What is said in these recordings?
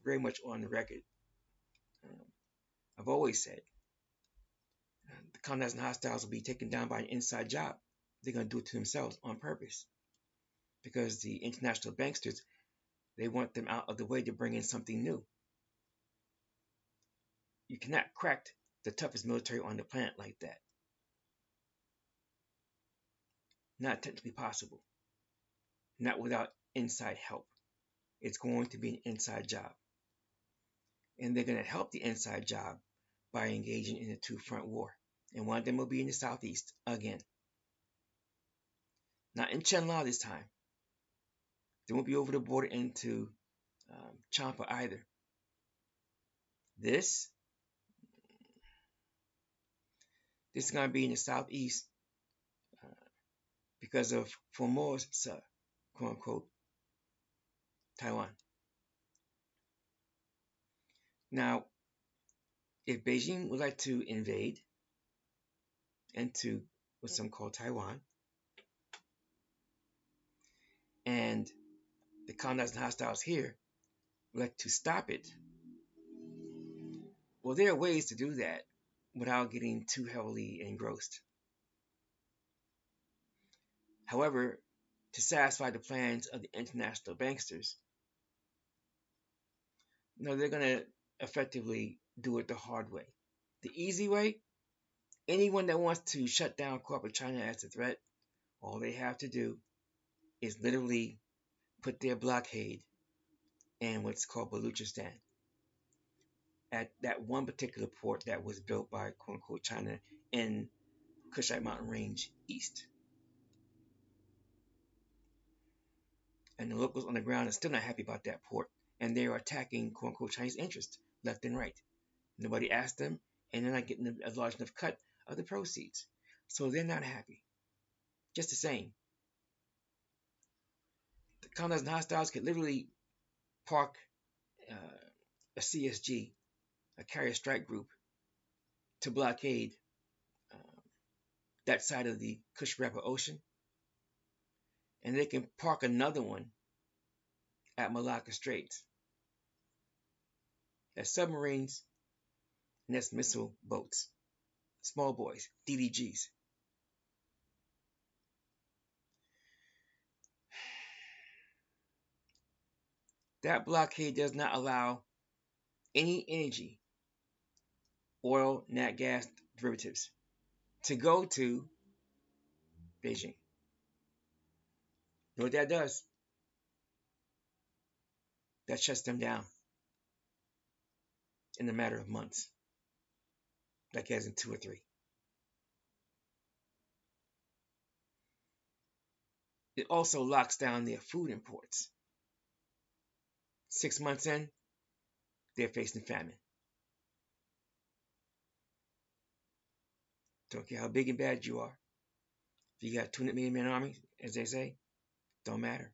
very much on the record. I've always said the colonizing hostiles will be taken down by an inside job. They're going to do it to themselves on purpose because the international banksters, they want them out of the way to bring in something new. You cannot crack the toughest military on the planet like that. Not technically possible. Not without inside help. It's going to be an inside job. And they're going to help the inside job by engaging in a two-front war. And one of them will be in the southeast again. Not in Chenla this time. They won't be over the border into Champa either. This is going to be in the southeast because of Formosa, quote unquote, Taiwan. Now, if Beijing would like to invade into what some call Taiwan, and the colonizing hostiles here would like to stop it, well, there are ways to do that without getting too heavily engrossed. However, to satisfy the plans of the international banksters, they're going to effectively do it the hard way. The easy way, anyone that wants to shut down corporate China as a threat, all they have to do is literally put their blockade in what's called Baluchistan, at that one particular port that was built by quote-unquote China in Kushite Mountain Range East. And the locals on the ground are still not happy about that port, and they are attacking quote-unquote Chinese interests left and right. Nobody asked them, and they're not getting a large enough cut of the proceeds. So they're not happy. Just the same. The colonizing hostiles could literally park a CSG, a carrier strike group, to blockade that side of the Cush-Harappa Ocean. And they can park another one at Malacca Straits. That's submarines, and that's missile boats. Small boys, DDGs. That blockade does not allow any energy, oil, nat gas, derivatives, to go to Beijing. You know what that does? That shuts them down in a matter of months, like as in 2 or 3. It also locks down their food imports. 6 months in, they're facing famine. Don't care how big and bad you are. If you got 200 million man army, as they say, don't matter.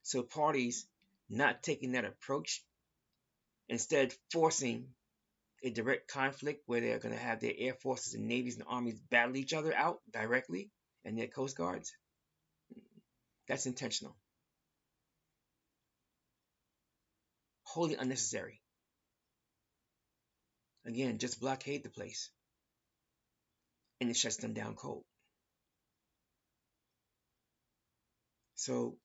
So parties not taking that approach, instead forcing a direct conflict where they're going to have their air forces and navies and armies battle each other out directly, and their coast guards, that's intentional. Wholly unnecessary. Again, just blockade the place, and it shuts them down cold. So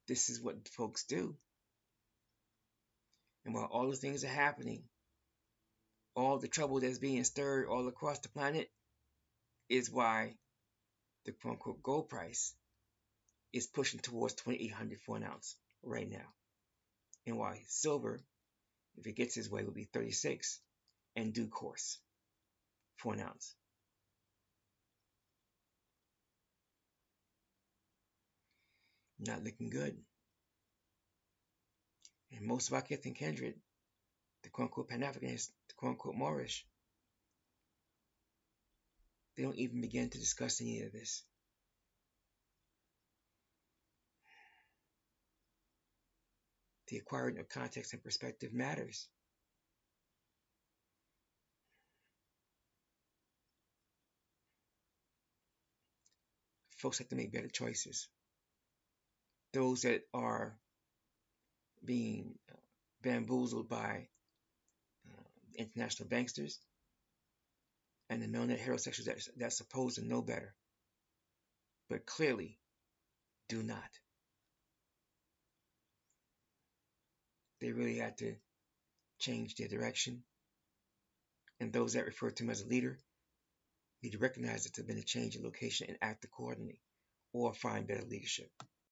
this is what folks do. And while all the things are happening, all the trouble that's being stirred all across the planet is why the quote-unquote gold price is pushing towards 2,800 for an ounce right now. And why silver, if it gets its way, will be 36 in due course for an ounce. Not looking good. And most of our kith and kindred, the quote-unquote Pan-Africanists, the quote-unquote Moorish, they don't even begin to discuss any of this. The acquiring of context and perspective matters. folks have to make better choices. Those that are being bamboozled by international banksters and the known heterosexuals that's supposed to know better, but clearly do not. They really had to change their direction. And those that refer to him as a leader need to recognize that there's been a change in location and act accordingly, or find better leadership.